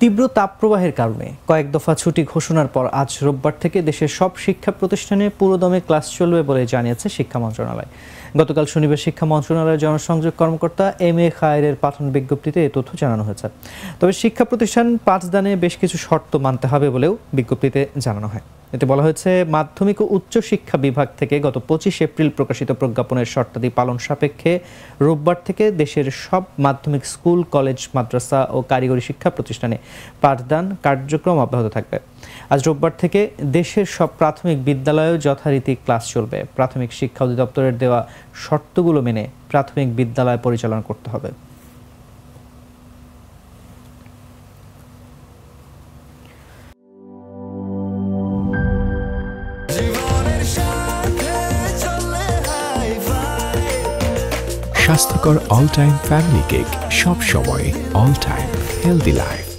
তীব্র তাপপ্রবাহের কারণে কয়েক দফা ছুটি ঘোষণার পর আজ রোববার থেকে দেশের সব শিক্ষা প্রতিষ্ঠানে পুরোদমে ক্লাস চলবে বলে জানিয়েছে শিক্ষা মন্ত্রণালয়। গতকাল শনিবার শিক্ষা মন্ত্রণালয়ের জনসংযোগ কর্মকর্তা এম.এ. খায়েরের পাঠানো বিজ্ঞপ্তিতে এই তথ্য জানানো হয়েছে। তবে শিক্ষা প্রতিষ্ঠান পাঠদানে বেশ কিছু শর্ত মানতে হবে বলেও বিজ্ঞপ্তিতে জানানো হয়। এতে বলা হয়েছে, মাধ্যমিক ও উচ্চ শিক্ষা বিভাগ থেকে গত 25 এপ্রিল প্রকাশিত প্রজ্ঞাপনের শর্তাদি পালন সাপেক্ষে রোববার থেকে দেশের সব মাধ্যমিক স্কুল, কলেজ, মাদ্রাসা ও কারিগরি শিক্ষা প্রতিষ্ঠানে পাঠদান কার্যক্রম অব্যাহত থাকবে। আজ রোববার থেকে দেশের সব প্রাথমিক বিদ্যালয়েও যথারীতি ক্লাস চলবে। প্রাথমিক শিক্ষা অধিদপ্তরের দেওয়া শর্তগুলো মেনে প্রাথমিক বিদ্যালয় পরিচালনা করতে হবে। স্বাস্থ্যকর অল টাইম ফ্যামিলি কেক, সব সময় অল টাইম হেলদি লাইফ।